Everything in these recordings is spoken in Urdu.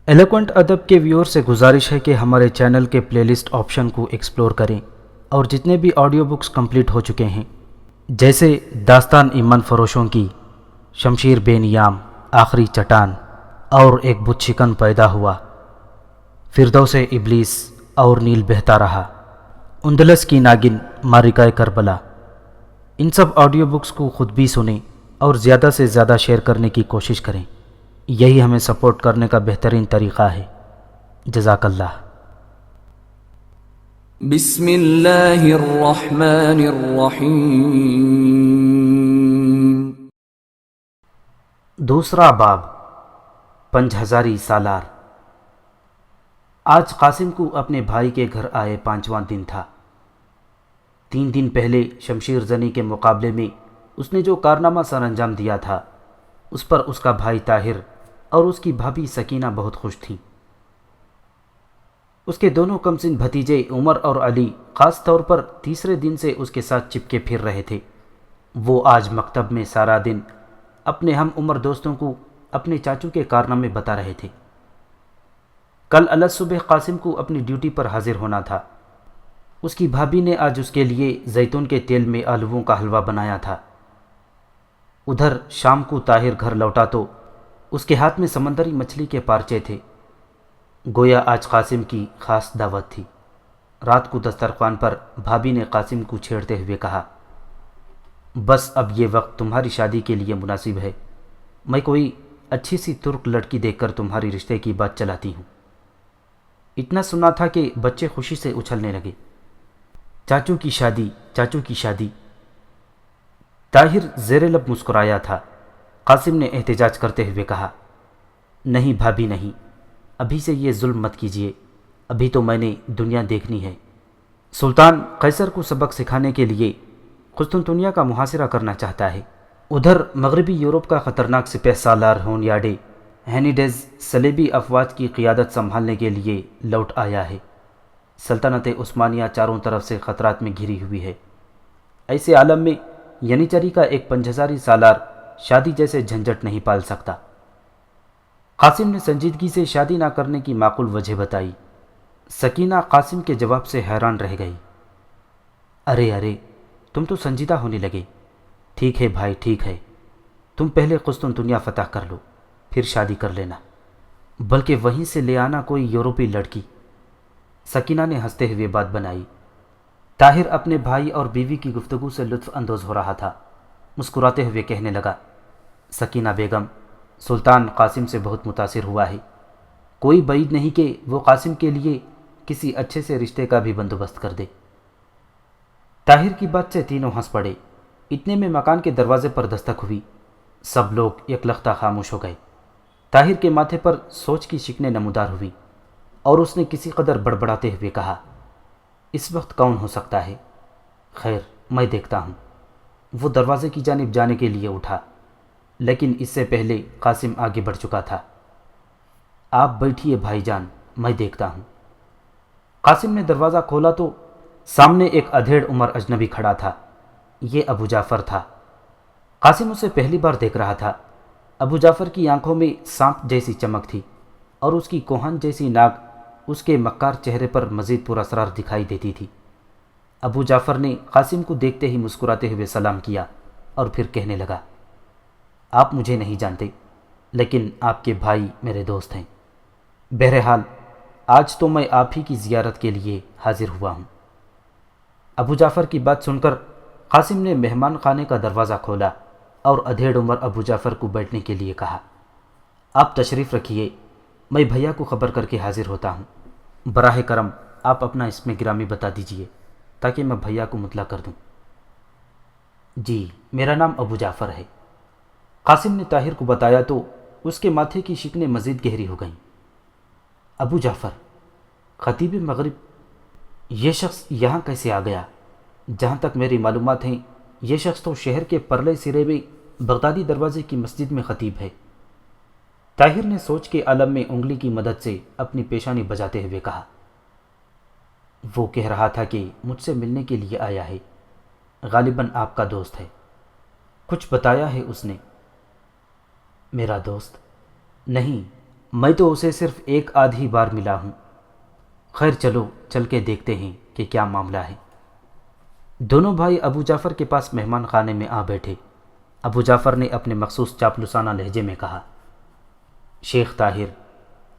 ایلوکوینٹ ادب کے ویور سے گزارش ہے کہ ہمارے چینل کے پلے لسٹ آپشن کو ایکسپلور کریں اور جتنے بھی آڈیو بکس کمپلیٹ ہو چکے ہیں جیسے داستان ایمن فروشوں کی، شمشیر بے نیام، آخری چٹان اور ایک بت شکن پیدا ہوا، فردوس ابلیس اور نیل بہتا رہا، اندلس کی ناگن، مارکہ کربلا، ان سب آڈیو بکس کو خود بھی سنیں اور زیادہ سے زیادہ شیئر کرنے کی کوشش کریں۔ یہی ہمیں سپورٹ کرنے کا بہترین طریقہ ہے۔ جزاک اللہ۔ بسم اللہ الرحمن الرحیم۔ دوسرا باب، پنج ہزاری سالار۔ آج قاسم کو اپنے بھائی کے گھر آئے 5واں دن تھا۔ 3 دن پہلے شمشیر زنی کے مقابلے میں اس نے جو کارنامہ سر انجام دیا تھا اس پر اس کا بھائی طاہر اور اس کی بھابھی سکینہ بہت خوش تھیں۔ اس کے دونوں کمسن بھتیجے عمر اور علی خاص طور پر تیسرے دن سے اس کے ساتھ چپکے پھر رہے تھے۔ وہ آج مکتب میں سارا دن اپنے ہم عمر دوستوں کو اپنے چاچو کے کارنامے بتا رہے تھے۔ کل الگ صبح قاسم کو اپنی ڈیوٹی پر حاضر ہونا تھا۔ اس کی بھابھی نے آج اس کے لیے زیتون کے تیل میں آلووں کا حلوہ بنایا تھا۔ ادھر شام کو طاہر گھر لوٹا تو اس کے ہاتھ میں سمندری مچھلی کے پارچے تھے، گویا آج قاسم کی خاص دعوت تھی۔ رات کو دسترخوان پر بھابھی نے قاسم کو چھیڑتے ہوئے کہا، بس اب یہ وقت تمہاری شادی کے لیے مناسب ہے، میں کوئی اچھی سی ترک لڑکی دیکھ کر تمہاری رشتے کی بات چلاتی ہوں۔ اتنا سنا تھا کہ بچے خوشی سے اچھلنے لگے۔ چاچو کی شادی، چاچو کی شادی۔ طاہر زیر لب مسکرایا تھا۔ قاسم نے احتجاج کرتے ہوئے کہا، نہیں بھابھی نہیں، ابھی سے یہ ظلم مت کیجیے، ابھی تو میں نے دنیا دیکھنی ہے۔ سلطان قیصر کو سبق سکھانے کے لیے قسطنطنیہ کا محاصرہ کرنا چاہتا ہے۔ ادھر مغربی یورپ کا خطرناک سپہ سالار ہونیاڈے ہینیڈیز صلیبی افواج کی قیادت سنبھالنے کے لیے لوٹ آیا ہے۔ سلطنت عثمانیہ چاروں طرف سے خطرات میں گھری ہوئی ہے۔ ایسے عالم میں ینیچری کا ایک 5000 سالار شادی جیسے جھنجھٹ نہیں پال سکتا۔ قاسم نے سنجیدگی سے شادی نہ کرنے کی معقول وجہ بتائی۔ سکینہ قاسم کے جواب سے حیران رہ گئی۔ ارے تم تو سنجیدہ ہونے لگے۔ ٹھیک ہے بھائی، ٹھیک ہے، تم پہلے قسطنطنیہ فتح کر لو، پھر شادی کر لینا، بلکہ وہیں سے لے آنا کوئی یورپی لڑکی۔ سکینہ نے ہنستے ہوئے بات بنائی۔ طاہر اپنے بھائی اور بیوی کی گفتگو سے لطف اندوز ہو رہا تھا۔ مسکراتے ہوئے کہنے لگا، سکینہ بیگم، سلطان قاسم سے بہت متاثر ہوا ہے، کوئی بعید نہیں کہ وہ قاسم کے لیے کسی اچھے سے رشتے کا بھی بندوبست کر دے۔ طاہر کی بات سے تینوں ہنس پڑے۔ اتنے میں مکان کے دروازے پر دستک ہوئی۔ سب لوگ یکلختہ خاموش ہو گئے۔ طاہر کے ماتھے پر سوچ کی شکنیں نمودار ہوئی اور اس نے کسی قدر بڑبڑاتے ہوئے کہا، اس وقت کون ہو سکتا ہے؟ خیر، میں دیکھتا ہوں۔ وہ دروازے کی جانب جانے کے لیے اٹھا، لیکن اس سے پہلے قاسم آگے بڑھ چکا تھا۔ آپ بیٹھیے بھائی جان، میں دیکھتا ہوں۔ قاسم نے دروازہ کھولا تو سامنے ایک ادھیڑ عمر اجنبی کھڑا تھا۔ یہ ابو جعفر تھا۔ قاسم اسے پہلی بار دیکھ رہا تھا۔ ابو جعفر کی آنکھوں میں سانپ جیسی چمک تھی اور اس کی کوہن جیسی ناک اس کے مکار چہرے پر مزید پراسرار دکھائی دیتی تھی۔ ابو جعفر نے قاسم کو دیکھتے ہی مسکراتے ہوئے سلام کیا اور پھر کہنے لگا، آپ مجھے نہیں جانتے، لیکن آپ کے بھائی میرے دوست ہیں۔ بہرحال آج تو میں آپ ہی کی زیارت کے لیے حاضر ہوا ہوں۔ ابو جعفر کی بات سن کر قاسم نے مہمان خانے کا دروازہ کھولا اور ادھیڑ عمر ابو جعفر کو بیٹھنے کے لیے کہا، آپ تشریف رکھیے، میں بھیا کو خبر کر کے حاضر ہوتا ہوں۔ براہ کرم آپ اپنا اسم گرامی بتا دیجئے تاکہ میں بھیا کو مطلع کر دوں۔ جی، میرا نام ابو جعفر ہے۔ قاسم نے طاہر کو بتایا تو اس کے ماتھے کی شکنیں مزید گہری ہو گئیں۔ ابو جعفر، خطیب مغرب، یہ شخص یہاں کیسے آ گیا؟ جہاں تک میری معلومات ہیں یہ شخص تو شہر کے پرلے سرے میں بغدادی دروازے کی مسجد میں خطیب ہے۔ طاہر نے سوچ کے عالم میں انگلی کی مدد سے اپنی پیشانی بجاتے ہوئے کہا، وہ کہہ رہا تھا کہ مجھ سے ملنے کے لیے آیا ہے، غالباً آپ کا دوست ہے۔ کچھ بتایا ہے اس نے؟ میرا دوست؟ نہیں، میں تو اسے صرف ایک آدھی بار ملا ہوں۔ خیر چلو چل کے دیکھتے ہیں کہ کیا معاملہ ہے۔ دونوں بھائی ابو جعفر کے پاس مہمان خانے میں آ بیٹھے۔ ابو جعفر نے اپنے مخصوص چاپلوسانہ لہجے میں کہا، شیخ طاہر،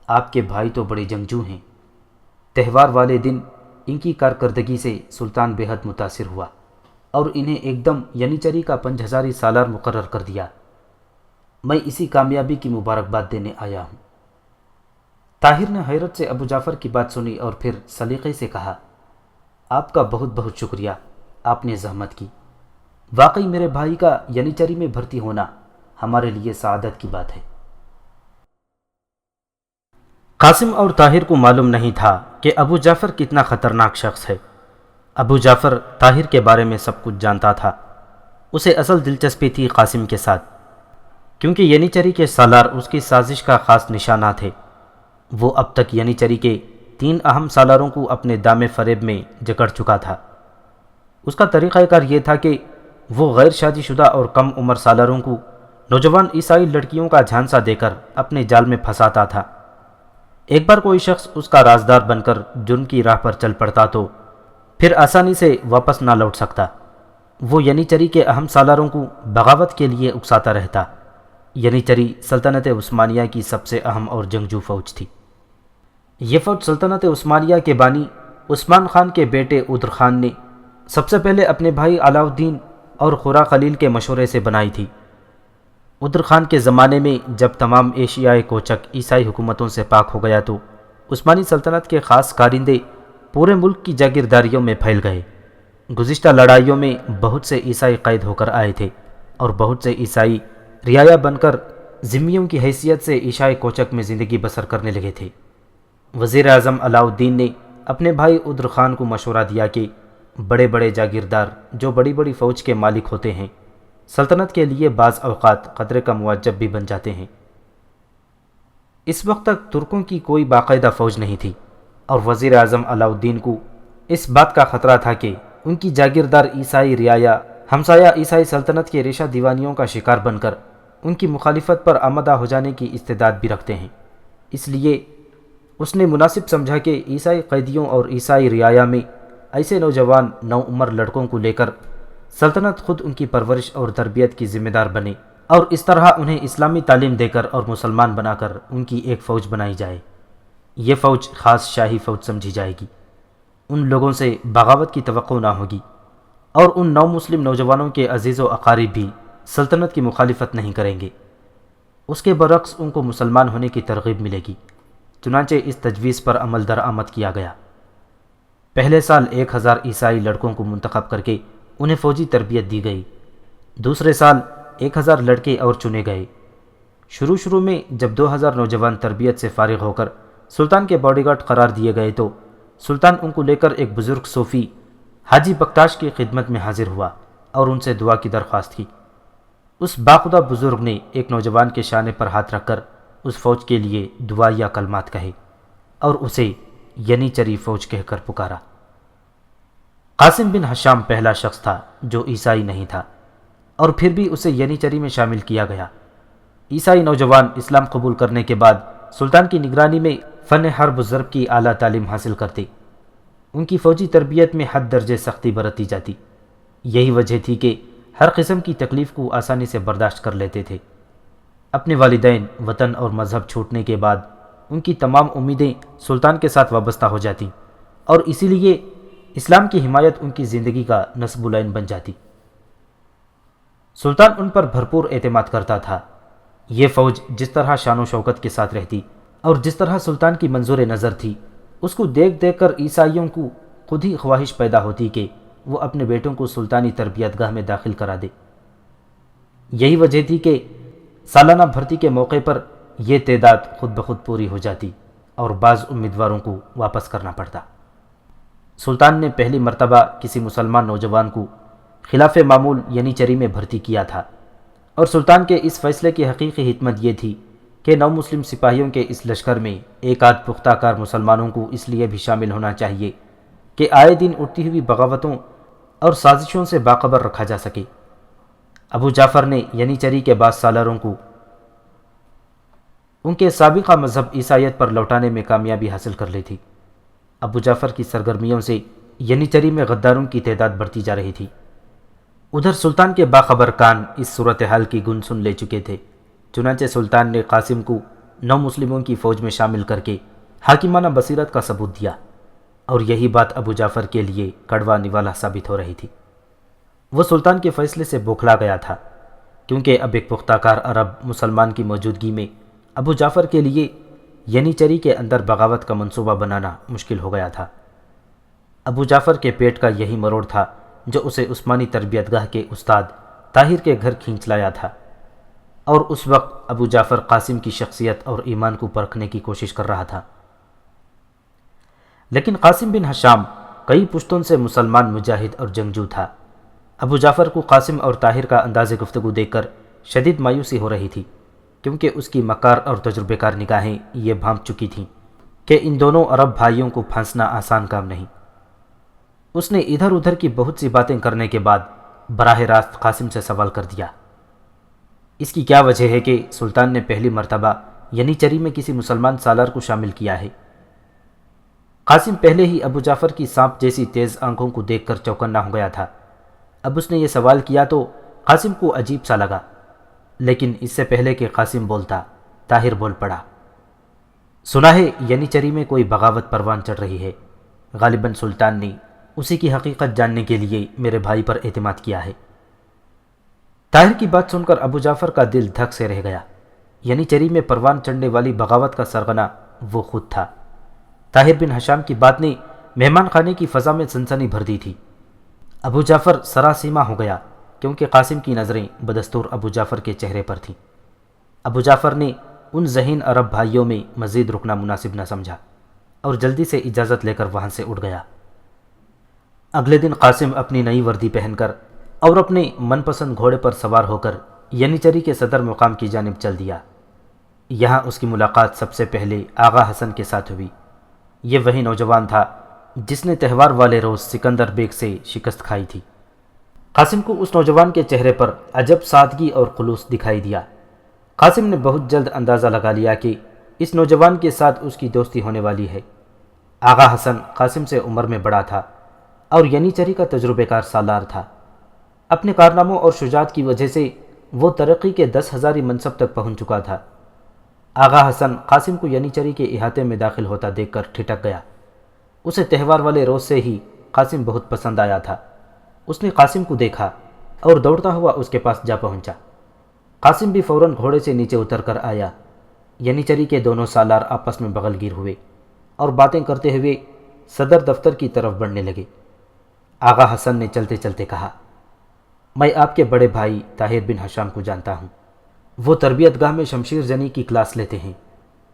آپ کے بھائی تو بڑے جنگجو ہیں۔ تہوار والے دن ان کی کارکردگی سے سلطان بے حد متاثر ہوا اور انہیں ایک دم ینیچری کا 5000 سالار مقرر کر دیا۔ میں اسی کامیابی کی مبارکباد دینے آیا ہوں۔ طاہر نے حیرت سے ابو جعفر کی بات سنی اور پھر سلیقے سے کہا، آپ کا بہت بہت شکریہ، آپ نے زحمت کی۔ واقعی میرے بھائی کا ینیچری میں بھرتی ہونا ہمارے لیے سعادت کی بات ہے۔ قاسم اور طاہر کو معلوم نہیں تھا کہ ابو جعفر کتنا خطرناک شخص ہے۔ ابو جعفر طاہر کے بارے میں سب کچھ جانتا تھا۔ اسے اصل دلچسپی تھی قاسم کے ساتھ، کیونکہ ینیچری کے سالار اس کی سازش کا خاص نشانہ تھے۔ وہ اب تک ینیچری کے 3 اہم سالاروں کو اپنے دام فریب میں جکڑ چکا تھا۔ اس کا طریقہ کار یہ تھا کہ وہ غیر شادی شدہ اور کم عمر سالاروں کو نوجوان عیسائی لڑکیوں کا جھانسا دے کر اپنے جال میں پھنساتا تھا۔ ایک بار کوئی شخص اس کا رازدار بن کر جرم کی راہ پر چل پڑتا تو پھر آسانی سے واپس نہ لوٹ سکتا۔ وہ ینیچری کے اہم سالاروں کو بغاوت کے لیے اکساتا رہتا۔ ینیچری سلطنت عثمانیہ کی سب سے اہم اور جنگجو فوج تھی۔ یہ فوج سلطنت عثمانیہ کے بانی عثمان خان کے بیٹے عدر خان نے سب سے پہلے اپنے بھائی علاؤ الدین اور خورا خلیل کے مشورے سے بنائی تھی۔ عدر خان کے زمانے میں جب تمام ایشیائی کوچک عیسائی حکومتوں سے پاک ہو گیا تو عثمانی سلطنت کے خاص کارندے پورے ملک کی جاگیرداریوں میں پھیل گئے۔ گزشتہ لڑائیوں میں بہت سے عیسائی قید ہو کر آئے تھے اور بہت سے عیسائی رعایا بن کر ذمیوں کی حیثیت سے عیسائی کوچک میں زندگی بسر کرنے لگے تھے۔ وزیر اعظم علاؤ الدین نے اپنے بھائی عدر خان کو مشورہ دیا کہ بڑے بڑے جاگیردار جو بڑی بڑی فوج کے مالک ہوتے ہیں، سلطنت کے لیے بعض اوقات خطرے کا موجب بھی بن جاتے ہیں۔ اس وقت تک ترکوں کی کوئی باقاعدہ فوج نہیں تھی اور وزیر اعظم علاؤ الدین کو اس بات کا خطرہ تھا کہ ان کی جاگیردار عیسائی رعایا ہمسایہ عیسائی سلطنت کے ریشہ دیوانیوں کا شکار بن کر ان کی مخالفت پر آمادہ ہو جانے کی استعداد بھی رکھتے ہیں۔ اس لیے اس نے مناسب سمجھا کہ عیسائی قیدیوں اور عیسائی رعایا میں ایسے نوجوان نوعمر لڑکوں کو لے کر سلطنت خود ان کی پرورش اور تربیت کی ذمہ دار بنے اور اس طرح انہیں اسلامی تعلیم دے کر اور مسلمان بنا کر ان کی ایک فوج بنائی جائے۔ یہ فوج خاص شاہی فوج سمجھی جائے گی۔ ان لوگوں سے بغاوت کی توقع نہ ہوگی اور ان نو مسلم نوجوانوں کے عزیز و اقارب بھی سلطنت کی مخالفت نہیں کریں گے۔ اس کے برعکس ان کو مسلمان ہونے کی ترغیب ملے گی۔ چنانچہ اس تجویز پر عمل درآمد کیا گیا۔ پہلے سال 1000 عیسائی لڑکوں کو منتخب کر کے انہیں فوجی تربیت دی گئی۔ دوسرے سال 1000 لڑکے اور چنے گئے۔ شروع میں جب 2000 نوجوان تربیت سے فارغ ہو کر سلطان کے باڈی گارڈ قرار دیے گئے تو سلطان ان کو لے کر ایک بزرگ صوفی حاجی بکتاش کی خدمت میں حاضر ہوا اور ان سے دعا کی درخواست کی۔ اس باخدا بزرگ نے ایک نوجوان کے شانے پر ہاتھ رکھ کر اس فوج کے لیے دعا یا کلمات کہے اور اسے ینیچری فوج کہہ کر پکارا۔ قاسم بن حشام پہلا شخص تھا جو عیسائی نہیں تھا اور پھر بھی اسے ینیچری میں شامل کیا گیا۔ عیسائی نوجوان اسلام قبول کرنے کے بعد سلطان کی نگرانی میں فن حرب و ضرب کی اعلیٰ تعلیم حاصل کرتے۔ ان کی فوجی تربیت میں حد درجے سختی برتی جاتی۔ یہی وجہ تھی کہ ہر قسم کی تکلیف کو آسانی سے برداشت کر لیتے تھے۔ اپنے والدین، وطن اور مذہب چھوڑنے کے بعد ان کی تمام امیدیں سلطان کے ساتھ وابستہ ہو جاتی اور اسی لیے اسلام کی حمایت ان کی زندگی کا نصب العین بن جاتی۔ سلطان ان پر بھرپور اعتماد کرتا تھا۔ یہ فوج جس طرح شان و شوکت کے ساتھ رہتی اور جس طرح سلطان کی منظور نظر تھی، اس کو دیکھ کر عیسائیوں کو خود ہی خواہش پیدا ہوتی کہ وہ اپنے بیٹوں کو سلطانی تربیت گاہ میں داخل کرا دے۔ یہی وجہ تھی کہ سالانہ بھرتی کے موقع پر یہ تعداد خود بخود پوری ہو جاتی اور بعض امیدواروں کو واپس کرنا پڑتا۔ سلطان نے پہلی مرتبہ کسی مسلمان نوجوان کو خلاف معمول ینیچری میں بھرتی کیا تھا اور سلطان کے اس فیصلے کی حقیقی حکمت یہ تھی کہ نو مسلم سپاہیوں کے اس لشکر میں ایک آدھ پختہ کار مسلمانوں کو اس لیے بھی شامل ہونا چاہیے کہ آئے دن اٹھتی ہوئی بغاوتوں اور سازشوں سے باخبر رکھا جا سکے۔ ابو جعفر نے ینیچری کے بعض سالاروں کو ان کے سابقہ مذہب عیسائیت پر لوٹانے میں کامیابی حاصل کر لی تھی۔ ابو جعفر کی سرگرمیوں سے ینیچری میں غداروں کی تعداد بڑھتی جا رہی تھی۔ ادھر سلطان کے باخبر کان اس صورتحال کی گن سن لے چکے تھے، چنانچہ سلطان نے قاسم کو نو مسلموں کی فوج میں شامل کر کے حاکمانہ بصیرت کا ثبوت دیا، اور یہی بات ابو جعفر کے لیے کڑوا نوالا ثابت ہو رہی تھی۔ وہ سلطان کے فیصلے سے بوکھلا گیا تھا، کیونکہ اب ایک پختہ کار عرب مسلمان کی موجودگی میں ابو جعفر کے لیے ینیچری کے اندر بغاوت کا منصوبہ بنانا مشکل ہو گیا تھا۔ ابو جعفر کے پیٹ کا یہی مروڑ تھا جو اسے عثمانی تربیت گاہ کے استاد طاہر کے گھر کھینچ لایا تھا، اور اس وقت ابو جعفر قاسم کی شخصیت اور ایمان کو پرکھنے کی کوشش کر رہا تھا۔ لیکن قاسم بن ہشام کئی پشتوں سے مسلمان مجاہد اور جنگجو تھا۔ ابو جعفر کو قاسم اور طاہر کا انداز گفتگو دیکھ کر شدید مایوسی ہو رہی تھی، کیونکہ اس کی مکار اور تجربے کار نگاہیں یہ بھانپ چکی تھیں کہ ان دونوں عرب بھائیوں کو پھانسنا آسان کام نہیں۔ اس نے ادھر ادھر کی بہت سی باتیں کرنے کے بعد براہ راست قاسم سے سوال کر دیا۔ اس کی کیا وجہ ہے کہ سلطان نے پہلی مرتبہ ینیچری میں کسی مسلمان سالار کو شامل کیا ہے؟ قاسم پہلے ہی ابو جعفر کی سانپ جیسی تیز آنکھوں کو دیکھ کر چوکنا ہو گیا تھا۔ اب اس نے یہ سوال کیا تو قاسم کو عجیب سا لگا، لیکن اس سے پہلے کہ قاسم بولتا، طاہر بول پڑا۔ سنا ہے ینیچری میں کوئی بغاوت پروان چڑھ رہی ہے، غالباً سلطان نے اسی کی حقیقت جاننے کے لیے میرے بھائی پر اعتماد کیا ہے۔ طاہر کی بات سن کر ابو جعفر کا دل دھک سے رہ گیا۔ ینیچری میں پروان چڑھنے والی بغاوت کا سرغنہ وہ خود تھا۔ طاہر بن ہشام کی بات نے مہمان خانے کی فضا میں سنسنی بھر دی تھی۔ ابو جعفر سراسیما ہو گیا، کیونکہ قاسم کی نظریں بدستور ابو جعفر کے چہرے پر تھیں۔ ابو جعفر نے ان ذہین عرب بھائیوں میں مزید رکنا مناسب نہ سمجھا، اور جلدی سے اجازت لے کر وہاں سے اٹھ گیا۔ اگلے دن قاسم اپنی نئی وردی پہن کر اور اپنے من پسند گھوڑے پر سوار ہو کر ینیچری کے صدر مقام کی جانب چل دیا۔ یہاں اس کی ملاقات سب سے پہلے آغا حسن کے ساتھ ہوئی۔ یہ وہی نوجوان تھا جس نے تہوار والے روز سکندر بیگ سے شکست کھائی تھی۔ قاسم کو اس نوجوان کے چہرے پر عجب سادگی اور خلوص دکھائی دیا۔ قاسم نے بہت جلد اندازہ لگا لیا کہ اس نوجوان کے ساتھ اس کی دوستی ہونے والی ہے۔ آغا حسن قاسم سے عمر میں بڑا تھا اور ینیچری کا تجربے کار سالار تھا۔ اپنے کارناموں اور شجاعت کی وجہ سے وہ ترقی کے 10,000 منصب تک پہنچ چکا تھا۔ آغا حسن قاسم کو ینیچری کے احاطے میں داخل ہوتا دیکھ کر ٹھٹک گیا۔ اسے تہوار والے روز سے ہی قاسم بہت پسند آیا تھا۔ اس نے قاسم کو دیکھا اور دوڑتا ہوا اس کے پاس جا پہنچا۔ قاسم بھی فوراً گھوڑے سے نیچے اتر کر آیا۔ ینیچری کے دونوں سالار آپس میں بغل گیر ہوئے اور باتیں کرتے ہوئے صدر دفتر کی طرف بڑھنے لگے۔ آغا حسن نے چلتے چلتے کہا، میں آپ کے بڑے بھائی طاہر بن ہشام کو جانتا ہوں۔ وہ تربیت گاہ میں شمشیر زنی کی کلاس لیتے ہیں،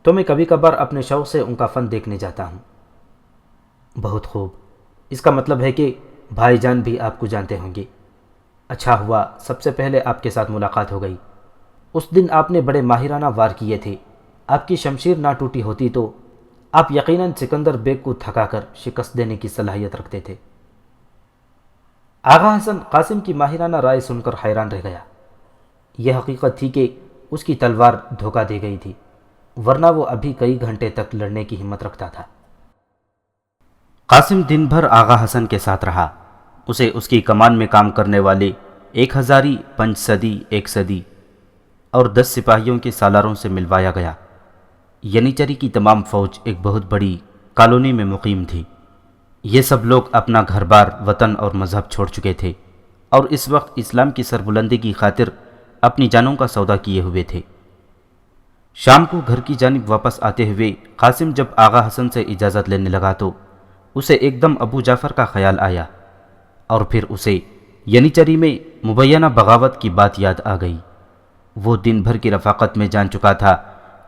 تو میں کبھی کبھار اپنے شوق سے ان کا فن دیکھنے جاتا ہوں۔ بہت خوب، اس کا مطلب ہے کہ بھائی جان بھی آپ کو جانتے ہوں گے۔ اچھا ہوا سب سے پہلے آپ کے ساتھ ملاقات ہو گئی۔ اس دن آپ نے بڑے ماہرانہ وار کیے تھے۔ آپ کی شمشیر نہ ٹوٹی ہوتی تو آپ یقیناً سکندر بیگ کو تھکا کر شکست دینے کی صلاحیت رکھتے تھے۔ آغا حسن قاسم کی ماہرانہ رائے سن کر حیران رہ گیا۔ یہ حقیقت تھی کہ اس کی تلوار دھوکہ دے گئی تھی، ورنہ وہ ابھی کئی گھنٹے تک لڑنے کی ہمت رکھتا تھا۔ قاسم دن بھر آغا حسن کے ساتھ رہا۔ اسے اس کی کمان میں کام کرنے والے 1000 5 صدی 1 صدی اور 10 سپاہیوں کے سالاروں سے ملوایا گیا۔ ینیچری کی تمام فوج ایک بہت بڑی کالونی میں مقیم تھی۔ یہ سب لوگ اپنا گھر بار، وطن اور مذہب چھوڑ چکے تھے، اور اس وقت اسلام کی سربلندی کی خاطر اپنی جانوں کا سودا کیے ہوئے تھے۔ شام کو گھر کی جانب واپس آتے ہوئے قاسم جب آغا حسن سے اجازت لینے لگا تو اسے ایک دم ابو جعفر کا خیال آیا، اور پھر اسے ینیچری میں مبینہ بغاوت کی بات یاد آ گئی۔ وہ دن بھر کی رفاقت میں جان چکا تھا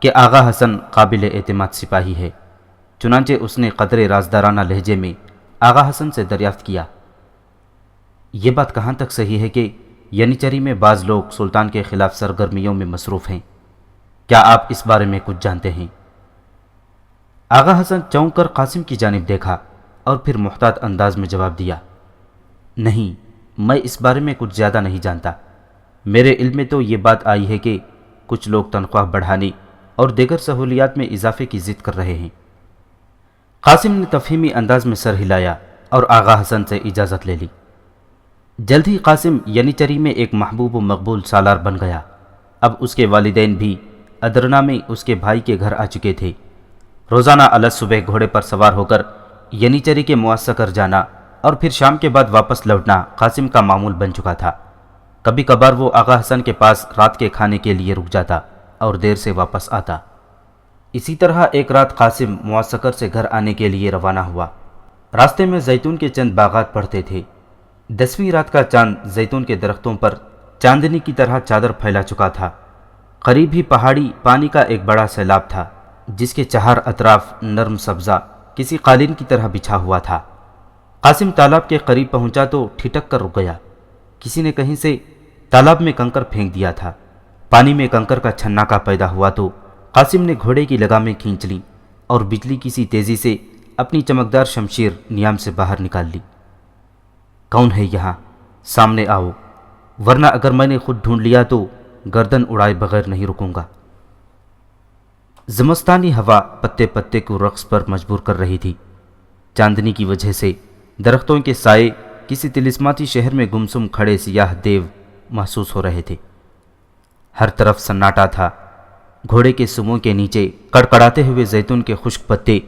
کہ آغا حسن قابل اعتماد سپاہی ہے، چنانچہ اس نے قدرے رازدارانہ لہجے میں آغا حسن سے دریافت کیا، یہ بات کہاں تک صحیح ہے کہ ینیچری میں بعض لوگ سلطان کے خلاف سرگرمیوں میں مصروف ہیں؟ کیا آپ اس بارے میں کچھ جانتے ہیں؟ آغا حسن چونک کر قاسم کی جانب دیکھا اور پھر محتاط انداز میں جواب دیا، نہیں، میں اس بارے میں کچھ زیادہ نہیں جانتا۔ میرے علم میں تو یہ بات آئی ہے کہ کچھ لوگ تنخواہ بڑھانے اور دیگر سہولیات میں اضافے کی ضد کر رہے ہیں۔ قاسم نے تفہیمی انداز میں سر ہلایا اور آغا حسن سے اجازت لے لی۔ جلد ہی قاسم ینیچری میں ایک محبوب و مقبول سالار بن گیا۔ اب اس کے والدین بھی ادرنا میں اس کے بھائی کے گھر آ چکے تھے۔ روزانہ الگ صبح گھوڑے پر سوار ہو کر ینیچری کے معسکر جانا اور پھر شام کے بعد واپس لوٹنا قاسم کا معمول بن چکا تھا۔ کبھی کبھار وہ آغا حسن کے پاس رات کے کھانے کے لیے رک جاتا اور دیر سے واپس آتا۔ اسی طرح ایک رات قاسم معسکر سے گھر آنے کے لیے روانہ ہوا۔ راستے میں زیتون کے چند باغات پڑتے تھے۔ 10ویں رات کا چاند زیتون کے درختوں پر چاندنی کی طرح چادر پھیلا چکا تھا۔ قریب ہی پہاڑی پانی کا ایک بڑا سیلاب تھا جس کے چہار اطراف نرم سبزہ کسی قالین کی طرح بچھا ہوا تھا۔ قاسم تالاب کے قریب پہنچا تو ٹھٹک کر رک گیا۔ کسی نے کہیں سے تالاب میں کنکر پھینک دیا تھا۔ پانی میں کنکر کا چھناکا پیدا ہوا تو قاسم نے گھوڑے کی لگامیں کھینچ لیں اور بجلی کسی تیزی سے اپنی چمکدار شمشیر نیام سے باہر نکال لی۔ کون ہے یہاں؟ سامنے آؤ، ورنہ اگر میں نے خود ڈھونڈ لیا تو گردن اڑائے بغیر نہیں رکوں گا۔ زمستانی ہوا پتے پتے کو رقص پر مجبور کر رہی تھی۔ چاندنی کی وجہ سے درختوں کے سائے کسی طلسماتی شہر میں گمسم کھڑے سیاہ دیو محسوس ہو رہے تھے۔ ہر طرف سناٹا تھا۔ گھوڑے کے سموں کے نیچے کڑکڑاتے ہوئے زیتون کے خشک پتے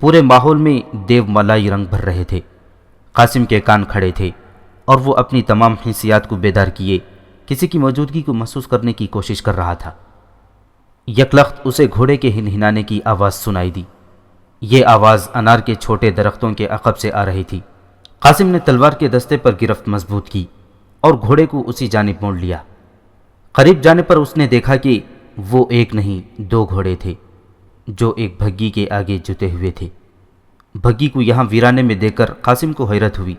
پورے ماحول میں دیو ملائی رنگ بھر رہے تھے۔ قاسم کے کان کھڑے تھے اور وہ اپنی تمام حسیات کو بیدار کیے کسی کی موجودگی کو محسوس کرنے کی کوشش کر رہا تھا۔ یکلخت اسے گھوڑے کے ہنہنانے کی آواز سنائی دی۔ یہ آواز انار کے چھوٹے درختوں کے عقب سے آ رہی تھی۔ قاسم نے تلوار کے دستے پر گرفت مضبوط کی اور گھوڑے کو اسی جانب موڑ لیا۔ قریب جانے پر اس نے دیکھا کہ وہ ایک نہیں 2 گھوڑے تھے جو ایک بھگی کے آگے جتے ہوئے تھے۔ بھگی کو یہاں ویرانے میں دیکھ کر قاسم کو حیرت ہوئی۔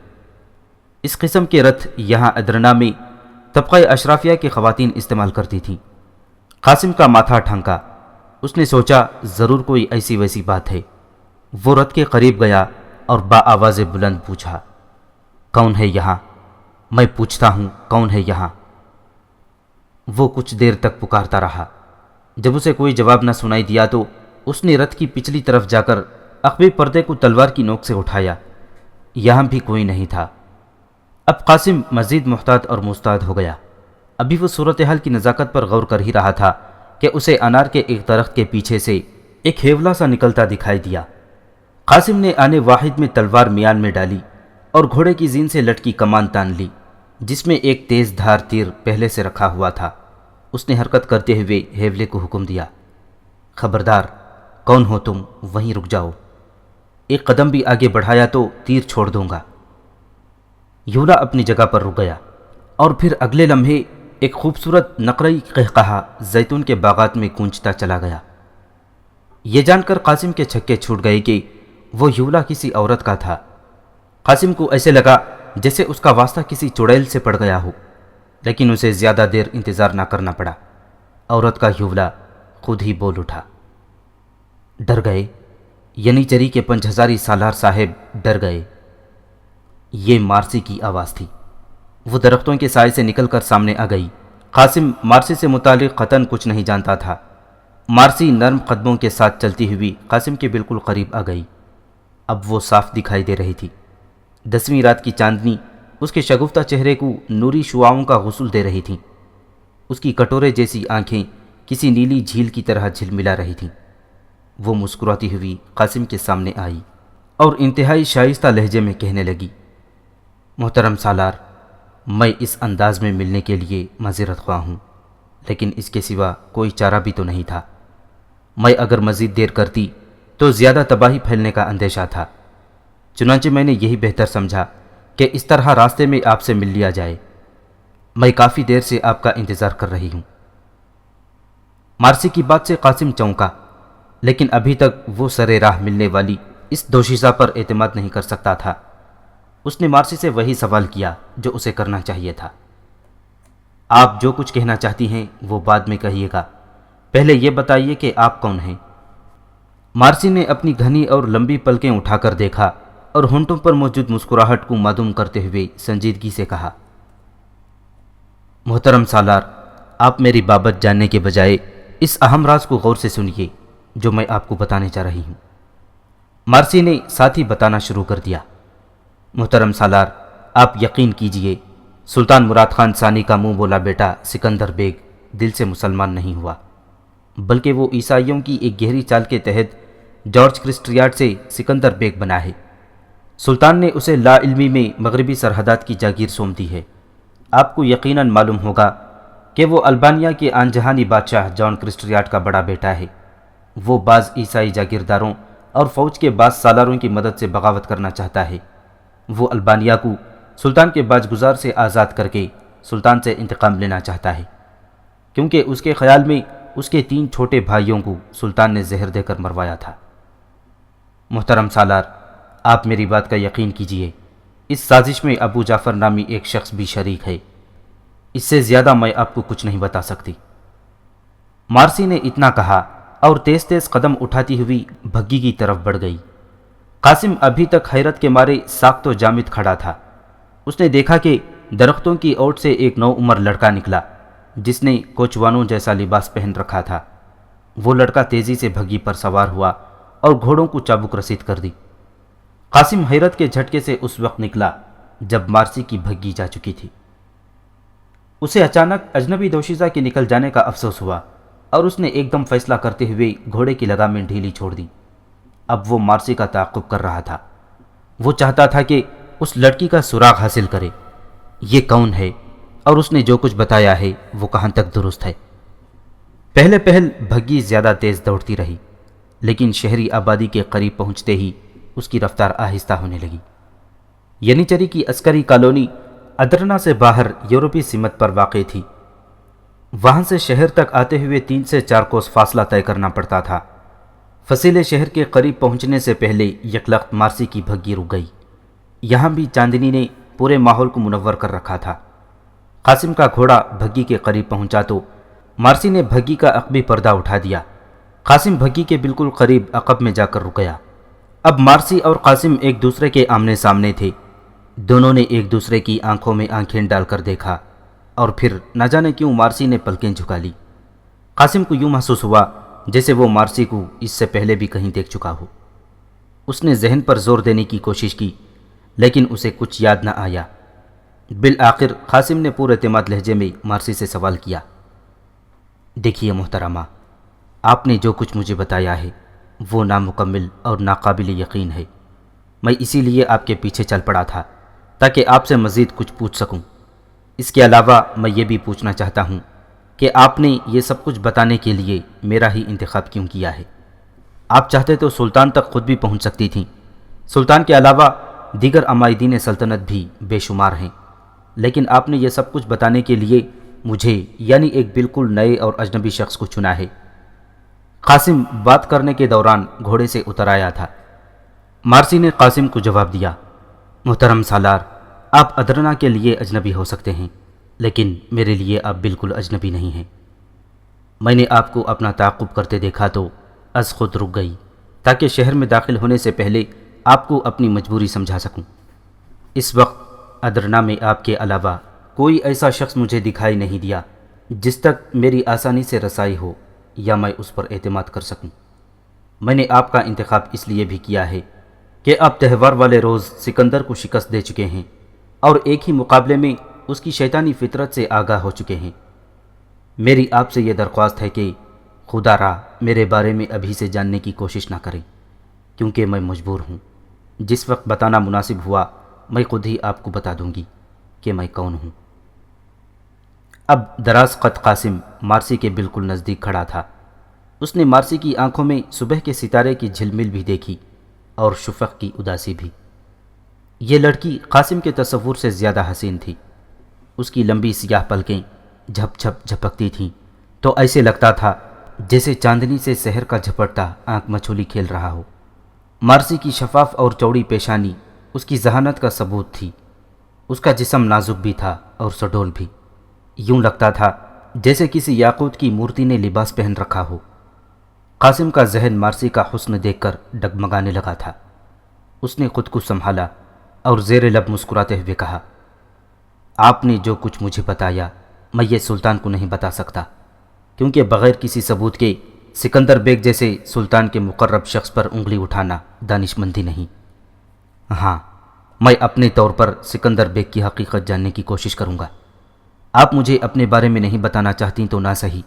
اس قسم کے رتھ یہاں ادرنا میں طبقہ اشرافیہ کی خواتین استعمال کرتی تھیں۔ قاسم کا ماتھا ٹھنکا۔ اس نے سوچا ضرور کوئی ایسی ویسی بات ہے۔ وہ رتھ کے قریب گیا اور با آواز بلند پوچھا، کون ہے یہاں؟ میں پوچھتا ہوں کون ہے یہاں؟ وہ کچھ دیر تک پکارتا رہا۔ جب اسے کوئی جواب نہ سنائی دیا تو اس نے رتھ کی پچھلی طرف جا کر عقبی پردے کو تلوار کی نوک سے اٹھایا۔ یہاں بھی کوئی نہیں تھا۔ اب قاسم مزید محتاط اور مستعد ہو گیا۔ ابھی وہ صورتحال کی نزاکت پر غور کر ہی رہا تھا کہ اسے انار کے ایک درخت کے پیچھے سے ایک ہیولا سا نکلتا دکھائی دیا۔ قاسم نے آنے واحد میں تلوار میان میں ڈالی اور گھوڑے کی زین سے لٹکی کمان تان لی جس میں ایک تیز دھار تیر پہلے سے رکھا ہوا تھا۔ اس نے حرکت کرتے ہوئے ہیولے کو حکم دیا، خبردار، کون ہو تم؟ وہیں رک جاؤ۔ ایک قدم بھی آگے بڑھایا تو تیر چھوڑ دوں گا۔ ہیولا اپنی جگہ پر رک گیا اور پھر اگلے لمحے ایک خوبصورت نقرئی قہقہا زیتون کے باغات میں گونجتا چلا گیا۔ یہ جان کر قاسم کے چھکے چھوٹ گئے کہ وہ ہیولا کسی عورت کا تھا۔ قاسم کو ایسے لگا جیسے اس کا واسطہ کسی چڑیل سے پڑ گیا ہو، لیکن اسے زیادہ دیر انتظار نہ کرنا پڑا۔ عورت کا ہیولا خود ہی بول اٹھا، ڈر گئے؟ ینیچری کے 5000 سالار صاحب ڈر گئے۔ یہ مارسی کی آواز تھی۔ وہ درختوں کے سائے سے نکل کر سامنے آ گئی۔ قاسم مارسی سے متعلق قطعاً کچھ نہیں جانتا تھا۔ مارسی نرم قدموں کے ساتھ چلتی ہوئی قاسم کے بالکل قریب آ گئی۔ اب وہ صاف دکھائی دے رہی تھی۔ 10ویں رات کی چاندنی اس کے شگفتہ چہرے کو نوری شعاؤں کا غسل دے رہی تھیں۔ اس کی کٹورے جیسی آنکھیں کسی نیلی جھیل کی طرح جھلملا رہی تھیں۔ وہ مسکراتی ہوئی قاسم کے سامنے آئی اور انتہائی شائستہ لہجے میں کہنے لگی، محترم سالار، میں اس انداز میں ملنے کے لیے معذرت خواہ ہوں، لیکن اس کے سوا کوئی چارہ بھی تو نہیں تھا۔ میں اگر مزید دیر کرتی تو زیادہ تباہی پھیلنے کا اندیشہ تھا، چنانچہ میں نے یہی بہتر سمجھا کہ اس طرح راستے میں آپ سے مل لیا جائے۔ میں کافی دیر سے آپ کا انتظار کر رہی ہوں۔ مارسی کی بات سے قاسم چونکا، لیکن ابھی تک وہ سرے راہ ملنے والی اس دوشیزہ پر اعتماد نہیں کر سکتا تھا۔ اس نے مارسی سے وہی سوال کیا جو اسے کرنا چاہیے تھا، آپ جو کچھ کہنا چاہتی ہیں وہ بعد میں کہیے گا، پہلے یہ بتائیے کہ آپ کون ہیں؟ مارسی نے اپنی گھنی اور لمبی پلکیں اٹھا کر دیکھا اور ہونٹوں پر موجود مسکراہٹ کو معدوم کرتے ہوئے سنجیدگی سے کہا، محترم سالار، آپ میری بابت جاننے کے بجائے اس اہم راز کو غور سے سنیے جو میں آپ کو بتانے جا رہی ہوں۔ مارسی نے ساتھ ہی بتانا شروع کر دیا۔ محترم سالار، آپ یقین کیجئے، سلطان مراد خان ثانی کا منہ بولا بیٹا سکندر بیگ دل سے مسلمان نہیں ہوا، بلکہ وہ عیسائیوں کی ایک گہری چال کے تحت جارج کرسٹریاٹ سے سکندر بیگ بنا ہے۔ سلطان نے اسے لا علمی میں مغربی سرحدات کی جاگیر سونپ دی ہے۔ آپ کو یقیناً معلوم ہوگا کہ وہ البانیہ کے آن جہانی بادشاہ جان کرسٹریاٹ کا بڑا بیٹا ہے۔ وہ بعض عیسائی جاگیرداروں اور فوج کے بعض سالاروں کی مدد سے بغاوت کرنا چاہتا ہے۔ وہ البانیہ کو سلطان کے باج گزار سے آزاد کر کے سلطان سے انتقام لینا چاہتا ہے، کیونکہ اس کے خیال میں اس کے 3 چھوٹے بھائیوں کو سلطان نے زہر دے کر مروایا تھا۔ محترم سالار، آپ میری بات کا یقین کیجئے، اس سازش میں ابو جعفر نامی ایک شخص بھی شریک ہے۔ اس سے زیادہ میں آپ کو کچھ نہیں بتا سکتی۔ مارسی نے اتنا کہا اور تیز تیز قدم اٹھاتی ہوئی بھگی کی طرف بڑھ گئی۔ قاسم ابھی تک حیرت کے مارے ساکت و جامد کھڑا تھا۔ اس نے دیکھا کہ درختوں کی اوٹ سے ایک نوعمر لڑکا نکلا جس نے کوچوانوں جیسا لباس پہن رکھا تھا۔ وہ لڑکا تیزی سے بھگی پر سوار ہوا اور گھوڑوں کو چابک رسید کر دی۔ قاسم حیرت کے جھٹکے سے اس وقت نکلا جب مارسی کی بھگی جا چکی تھی۔ اسے اچانک اجنبی دوشیزہ کے نکل جانے کا افسوس ہوا اور اس نے ایک دم فیصلہ کرتے ہوئے گھوڑے کی لگامیں ڈھیلی چھوڑ دی۔ اب وہ مارسی کا تعاقب کر رہا تھا۔ وہ چاہتا تھا کہ اس لڑکی کا سراغ حاصل کرے۔ یہ کون ہے اور اس نے جو کچھ بتایا ہے وہ کہاں تک درست ہے؟ پہلے بھگی زیادہ تیز دوڑتی رہی، لیکن شہری آبادی کے قریب پہنچتے ہی اس کی رفتار آہستہ ہونے لگی۔ ینیچری کی عسکری کالونی ادرنا سے باہر یورپی سمت پر واقع تھی۔ وہاں سے شہر تک آتے ہوئے 3 سے 4 کوس فاصلہ طے کرنا پڑتا تھا۔ فصیلے شہر کے قریب پہنچنے سے پہلے یکلخت مارسی کی بھگی رک گئی۔ یہاں بھی چاندنی نے پورے ماحول کو منور کر رکھا تھا۔ قاسم کا گھوڑا بھگی کے قریب پہنچا تو مارسی نے بھگی کا عقبی پردہ اٹھا دیا۔ قاسم بھگی کے بالکل قریب عقب میں جا کر رک گیا۔ اب مارسی اور قاسم ایک دوسرے کے آمنے سامنے تھے۔ دونوں نے ایک دوسرے کی آنکھوں میں آنکھیں ڈال کر دیکھا اور پھر نہ جانے کیوں مارسی نے پلکیں جھکا لی۔ قاسم کو یوں محسوس ہوا جیسے وہ مارسی کو اس سے پہلے بھی کہیں دیکھ چکا ہو۔ اس نے ذہن پر زور دینے کی کوشش کی لیکن اسے کچھ یاد نہ آیا۔ بالآخر قاسم نے پورے اعتماد لہجے میں مارسی سے سوال کیا، دیکھیے محترمہ، آپ نے جو کچھ مجھے بتایا ہے وہ نامکمل اور ناقابل یقین ہے۔ میں اسی لیے آپ کے پیچھے چل پڑا تھا تاکہ آپ سے مزید کچھ پوچھ سکوں۔ اس کے علاوہ میں یہ بھی پوچھنا چاہتا ہوں کہ آپ نے یہ سب کچھ بتانے کے لیے میرا ہی انتخاب کیوں کیا ہے؟ آپ چاہتے تو سلطان تک خود بھی پہنچ سکتی تھیں۔ سلطان کے علاوہ دیگر عمائدین سلطنت بھی بے شمار ہیں، لیکن آپ نے یہ سب کچھ بتانے کے لیے مجھے یعنی ایک بالکل نئے اور اجنبی شخص کو چنا ہے۔ قاسم بات کرنے کے دوران گھوڑے سے اتر آیا تھا۔ مارسی نے قاسم کو جواب دیا، محترم سالار، آپ ادرنا کے لیے اجنبی ہو سکتے ہیں لیکن میرے لیے آپ بالکل اجنبی نہیں ہیں۔ میں نے آپ کو اپنا تعاقب کرتے دیکھا تو از خود رک گئی تاکہ شہر میں داخل ہونے سے پہلے آپ کو اپنی مجبوری سمجھا سکوں۔ اس وقت ادرنا میں آپ کے علاوہ کوئی ایسا شخص مجھے دکھائی نہیں دیا جس تک میری آسانی سے رسائی ہو یا میں اس پر اعتماد کر سکوں۔ میں نے آپ کا انتخاب اس لیے بھی کیا ہے کہ آپ تہوار والے روز سکندر کو شکست دے چکے ہیں اور ایک ہی مقابلے میں اس کی شیطانی فطرت سے آگاہ ہو چکے ہیں۔ میری آپ سے یہ درخواست ہے کہ خدا را میرے بارے میں ابھی سے جاننے کی کوشش نہ کریں، کیونکہ میں مجبور ہوں۔ جس وقت بتانا مناسب ہوا میں خود ہی آپ کو بتا دوں گی کہ میں کون ہوں۔ اب دراز قد قاسم مارسی کے بالکل نزدیک کھڑا تھا۔ اس نے مارسی کی آنکھوں میں صبح کے ستارے کی جھلمل بھی دیکھی اور شفق کی اداسی بھی۔ یہ لڑکی قاسم کے تصور سے زیادہ حسین تھی۔ اس کی لمبی سیاہ پلکیں جھپ جھپ جھپکتی تھیں تو ایسے لگتا تھا جیسے چاندنی سے سحر کا جھپٹتا آنکھ مچھولی کھیل رہا ہو۔ مارسی کی شفاف اور چوڑی پیشانی اس کی ذہانت کا ثبوت تھی۔ اس کا جسم نازک بھی تھا اور سڈول بھی، یوں لگتا تھا جیسے کسی یاقوت کی مورتی نے لباس پہن رکھا ہو۔ قاسم کا ذہن مارسی کا حسن دیکھ کر ڈگمگانے لگا تھا۔ اس نے خود کو سنبھالا اور زیر لب مسکراتے ہوئے کہا، آپ نے جو کچھ مجھے بتایا میں یہ سلطان کو نہیں بتا سکتا۔ کیونکہ بغیر کسی ثبوت کے سکندر بیگ جیسے سلطان کے مقرب شخص پر انگلی اٹھانا دانش مندی نہیں۔ ہاں، میں اپنے طور پر سکندر بیگ کی حقیقت جاننے کی کوشش کروں گا۔ آپ مجھے اپنے بارے میں نہیں بتانا چاہتی تو نہ صحیح،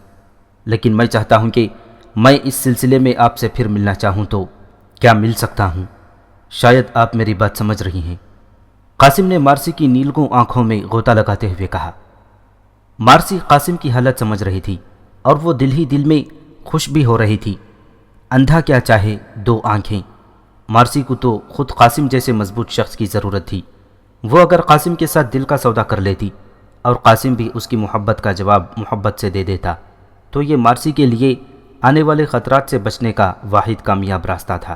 لیکن میں چاہتا ہوں کہ میں اس سلسلے میں آپ سے پھر ملنا چاہوں تو کیا مل سکتا ہوں؟ شاید آپ میری بات سمجھ رہی ہیں۔ قاسم نے مارسی کی نیلگوں آنکھوں میں غوطہ لگاتے ہوئے کہا۔ مارسی قاسم کی حالت سمجھ رہی تھی اور وہ دل ہی دل میں خوش بھی ہو رہی تھی۔ اندھا کیا چاہے دو آنکھیں۔ مارسی کو تو خود قاسم جیسے مضبوط شخص کی ضرورت تھی۔ وہ اگر قاسم کے ساتھ دل کا سودا کر لیتی اور قاسم بھی اس کی محبت کا جواب محبت سے دے دیتا تو یہ مارسی کے لیے آنے والے خطرات سے بچنے کا واحد کامیاب راستہ تھا۔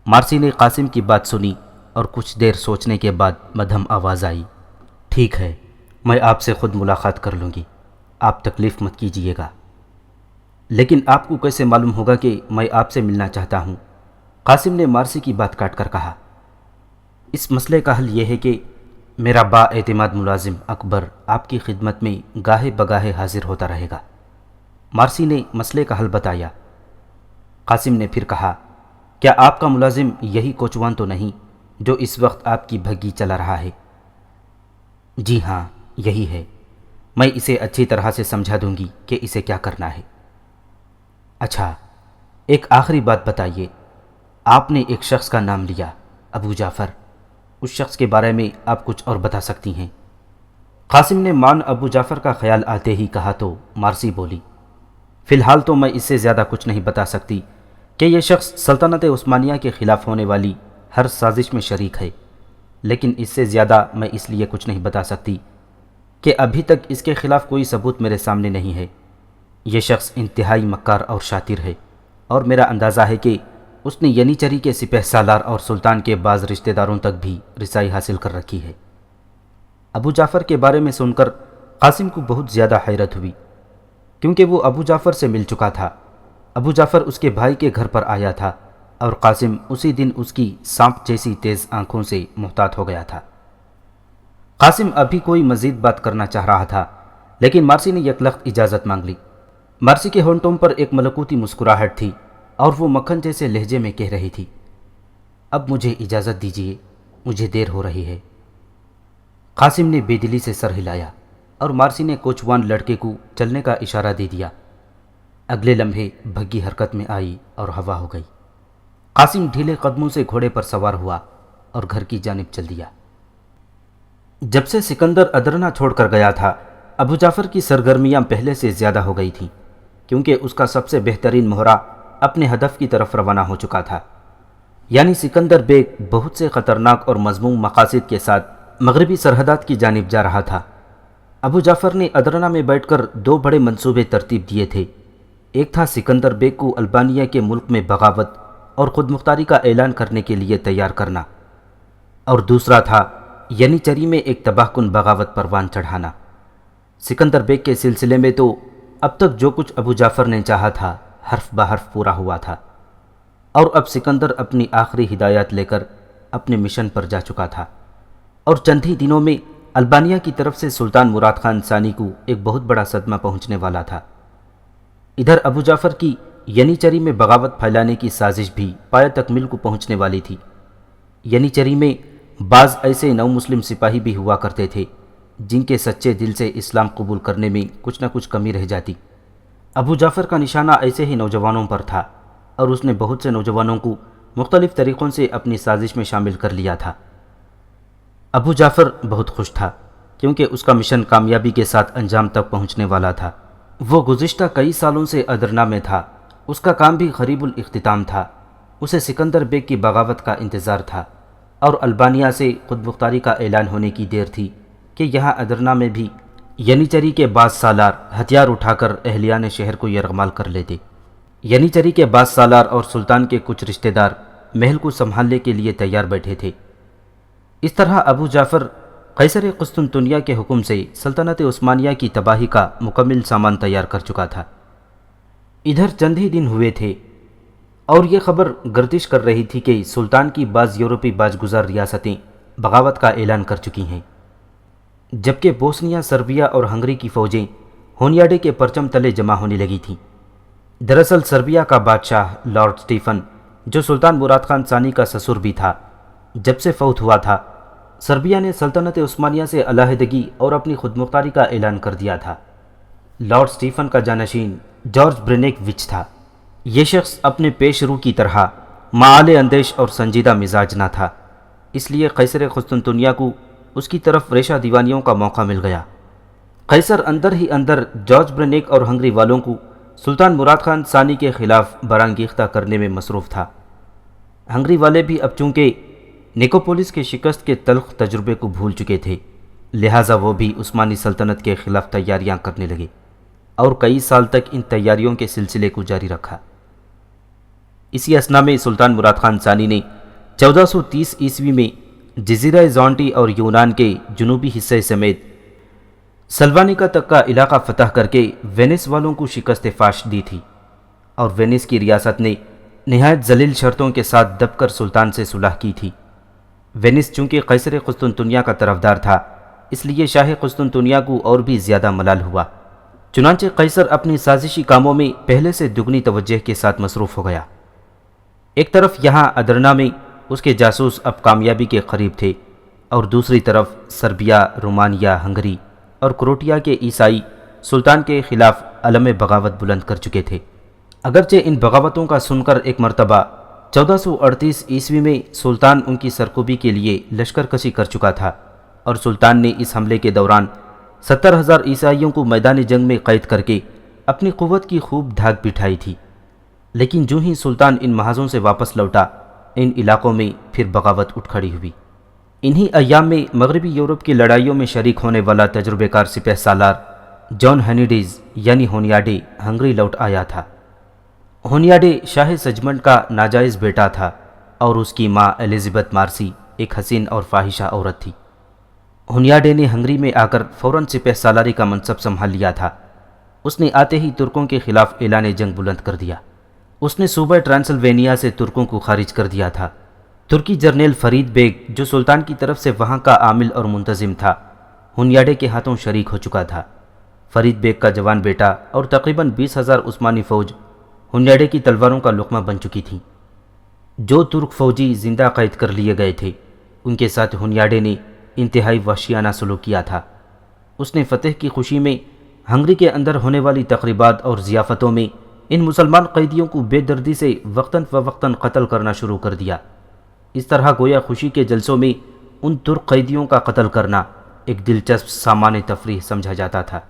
مارسی نے قاسم کی بات سنی اور کچھ دیر سوچنے کے بعد مدھم آواز آئی، ٹھیک ہے، میں آپ سے خود ملاقات کر لوں گی، آپ تکلیف مت کیجیے گا۔ لیکن آپ کو کیسے معلوم ہوگا کہ میں آپ سے ملنا چاہتا ہوں؟ قاسم نے مارسی کی بات کاٹ کر کہا۔ اس مسئلے کا حل یہ ہے کہ میرا با اعتماد ملازم اکبر آپ کی خدمت میں گاہے بگاہے حاضر ہوتا رہے گا۔ مارسی نے مسئلے کا حل بتایا۔ قاسم نے پھر کہا، کیا آپ کا ملازم یہی کوچوان تو نہیں جو اس وقت آپ کی بھگی چلا رہا ہے؟ جی ہاں، یہی ہے، میں اسے اچھی طرح سے سمجھا دوں گی کہ اسے کیا کرنا ہے۔ اچھا، ایک آخری بات بتائیے، آپ نے ایک شخص کا نام لیا، ابو جعفر، اس شخص کے بارے میں آپ کچھ اور بتا سکتی ہیں؟ قاسم نے مان ابو جعفر کا خیال آتے ہی کہا تو مارسی بولی، فی الحال تو میں اس سے زیادہ کچھ نہیں بتا سکتی کہ یہ شخص سلطنت عثمانیہ کے خلاف ہونے والی ہر سازش میں شریک ہے، لیکن اس سے زیادہ میں اس لیے کچھ نہیں بتا سکتی کہ ابھی تک اس کے خلاف کوئی ثبوت میرے سامنے نہیں ہے۔ یہ شخص انتہائی مکار اور شاطر ہے اور میرا اندازہ ہے کہ اس نے ینیچری کے سپہ سالار اور سلطان کے بعض رشتہ داروں تک بھی رسائی حاصل کر رکھی ہے۔ ابو جعفر کے بارے میں سن کر قاسم کو بہت زیادہ حیرت ہوئی، کیونکہ وہ ابو جعفر سے مل چکا تھا۔ ابو جعفر اس کے بھائی کے گھر پر آیا تھا اور قاسم اسی دن اس کی سانپ جیسی تیز آنکھوں سے محتاط ہو گیا تھا۔ قاسم ابھی کوئی مزید بات کرنا چاہ رہا تھا، لیکن مارسی نے یکلخت اجازت مانگ لی۔ مارسی کے ہونٹوں پر ایک ملکوتی مسکراہٹ تھی اور وہ مکھن جیسے لہجے میں کہہ رہی تھی، اب مجھے اجازت دیجیے، مجھے دیر ہو رہی ہے۔ قاسم نے بے دلی سے سر ہلایا اور مارسی نے کوچوان لڑکے کو چلنے کا اشارہ دے دیا۔ اگلے لمحے بھگی حرکت میں آئی اور ہوا ہو گئی۔ قاسم ڈھیلے قدموں سے گھوڑے پر سوار ہوا اور گھر کی جانب چل دیا۔ جب سے سکندر ادرنا چھوڑ کر گیا تھا، ابو جعفر کی سرگرمیاں پہلے سے زیادہ ہو گئی تھیں، کیونکہ اس کا سب سے بہترین مہرہ اپنے ہدف کی طرف روانہ ہو چکا تھا، یعنی سکندر بیگ بہت سے خطرناک اور مذموم مقاصد کے ساتھ مغربی سرحدات کی جانب جا رہا تھا۔ ابو جعفر نے ادرنا میں بیٹھ کر دو بڑے منصوبے ترتیب دیے تھے۔ ایک تھا سکندر بیگ کو البانیہ کے ملک میں بغاوت اور خود مختاری کا اعلان کرنے کے لیے تیار کرنا، اور دوسرا تھا ینیچری میں ایک تباہ کن بغاوت پروان چڑھانا۔ سکندر بیگ کے سلسلے میں تو اب تک جو کچھ ابو جعفر نے چاہا تھا حرف بحرف پورا ہوا تھا، اور اب سکندر اپنی آخری ہدایات لے کر اپنے مشن پر جا چکا تھا، اور چند ہی دنوں میں البانیہ کی طرف سے سلطان مراد خان ثانی کو ایک بہت بڑا صدمہ پہنچنے والا تھا۔ ادھر ابو جعفر کی ینیچری میں بغاوت پھیلانے کی سازش بھی پایہ تکمیل کو پہنچنے والی تھی۔ ینیچری میں بعض ایسے نو مسلم سپاہی بھی ہوا کرتے تھے جن کے سچے دل سے اسلام قبول کرنے میں کچھ نہ کچھ کمی رہ جاتی۔ ابو جعفر کا نشانہ ایسے ہی نوجوانوں پر تھا اور اس نے بہت سے نوجوانوں کو مختلف طریقوں سے اپنی سازش میں شامل کر لیا تھا۔ ابو جعفر بہت خوش تھا کیونکہ اس کا مشن کامیابی کے ساتھ انجام تک پہنچنے والا تھا۔ وہ گزشتہ کئی سالوں سے ادرنا میں تھا، اس کا کام بھی قریب الاختتام تھا۔ اسے سکندر بیگ کی بغاوت کا انتظار تھا اور البانیہ سے خود مختاری کا اعلان ہونے کی دیر تھی کہ یہاں ادرنا میں بھی ینیچری کے بعض سالار ہتھیار اٹھا کر اہلیان شہر کو یرغمال کر لیتے۔ ینیچری کے بعض سالار اور سلطان کے کچھ رشتہ دار محل کو سنبھالنے کے لیے تیار بیٹھے تھے۔ اس طرح ابو جعفر قیصر قسطنطنیہ کے حکم سے سلطنت عثمانیہ کی تباہی کا مکمل سامان تیار کر چکا تھا۔ ادھر چند ہی دن ہوئے تھے اور یہ خبر گردش کر رہی تھی کہ سلطان کی بعض یورپی باجگزار ریاستیں بغاوت کا اعلان کر چکی ہیں، جبکہ بوسنیا، سربیا اور ہنگری کی فوجیں ہونیاڈے کے پرچم تلے جمع ہونے لگی تھیں۔ دراصل سربیا کا بادشاہ لارڈ اسٹیفن، جو سلطان مراد خان ثانی کا سسر بھی تھا، جب سے فوت ہوا تھا، سربیا نے سلطنت عثمانیہ سے علیحدگی اور اپنی خود مختاری کا اعلان کر دیا تھا۔ لارڈ اسٹیفن کا جانشین جارج برینیک وچ تھا۔ یہ شخص اپنے پیش رو کی طرح معالِ اندیش اور سنجیدہ مزاج نہ تھا، اس لیے قیصر قسطنطنیہ کو اس کی طرف ریشہ دیوانیوں کا موقع مل گیا۔ قیصر اندر ہی اندر جارج برینیک اور ہنگری والوں کو سلطان مراد خان ثانی کے خلاف برانگیختہ کرنے میں مصروف تھا۔ ہنگری والے بھی اب چونکہ نیکوپولس کے شکست کے تلخ تجربے کو بھول چکے تھے، لہٰذا وہ بھی عثمانی سلطنت کے خلاف تیاریاں کرنے لگے اور کئی سال تک ان تیاریوں کے سلسلے کو جاری رکھا۔ اسی اثنا میں سلطان مراد خان ثانی نے 1430 عیسوی میں جزیرہ زونٹی اور یونان کے جنوبی حصے سمیت سلوانیکا تک کا علاقہ فتح کر کے وینس والوں کو شکست فاش دی تھی، اور وینس کی ریاست نے نہایت ذلیل شرطوں کے ساتھ دب کر سلطان سے صلح کی تھی۔ وینس چونکہ قیصر قسطنطنیہ کا طرفدار تھا، اس لیے شاہ قسطنطنیہ کو اور بھی زیادہ ملال ہوا۔ چنانچہ قیصر اپنی سازشی کاموں میں پہلے سے دگنی توجہ کے ساتھ مصروف ہو گیا۔ ایک طرف یہاں ادرنا میں اس کے جاسوس اب کامیابی کے قریب تھے، اور دوسری طرف سربیا، رومانیہ، ہنگری اور کروٹیا کے عیسائی سلطان کے خلاف علم بغاوت بلند کر چکے تھے۔ اگرچہ ان بغاوتوں کا سن کر ایک مرتبہ 1438 عیسوی میں سلطان ان کی سرکوبی کے لیے لشکر کشی کر چکا تھا، اور سلطان نے اس حملے کے دوران 70,000 عیسائیوں کو میدان جنگ میں قید کر کے اپنی قوت کی خوب دھاک بٹھائی تھی۔ لیکن جو ہی سلطان ان محاذوں سے واپس لوٹا، ان علاقوں میں پھر بغاوت اٹھ کھڑی ہوئی۔ انہی ایام میں مغربی یورپ کی لڑائیوں میں شریک ہونے والا تجربہ کار سپہ سالار جان ہینیڈیز یعنی ہونیاڈے ہنگری لوٹ آیا تھا۔ ہونیاڈے شاہ سجمنڈ کا ناجائز بیٹا تھا، اور اس کی ماں الزبتھ مارسی ایک حسین اور فاحشہ عورت تھی۔ ہونیاڈے نے ہنگری میں آ کر فوراً سپہ سالاری کا منصب سنبھال لیا تھا۔ اس نے آتے ہی ترکوں کے خلاف اعلان جنگ بلند کر دیا۔ اس نے صوبہ ٹرانسلوینیا سے ترکوں کو خارج کر دیا تھا۔ ترکی جرنیل فرید بیگ، جو سلطان کی طرف سے وہاں کا عامل اور منتظم تھا، ہونیاڈے کے ہاتھوں شریک ہو چکا تھا۔ فرید بیگ کا جوان بیٹا اور تقریباً 20,000 عثمانی فوج ہونیاڈے کی تلواروں کا لقمہ بن چکی تھیں۔ جو ترک فوجی زندہ قید کر لیے گئے تھے، ان کے ساتھ ہونیاڈے نے انتہائی وحشیانہ سلوک کیا تھا۔ اس نے فتح کی خوشی میں ہنگری کے اندر ہونے والی تقریبات اور ضیافتوں میں ان مسلمان قیدیوں کو بے دردی سے وقتاً فوقتاً قتل کرنا شروع کر دیا۔ اس طرح گویا خوشی کے جلسوں میں ان ترک قیدیوں کا قتل کرنا ایک دلچسپ سامان تفریح سمجھا جاتا تھا۔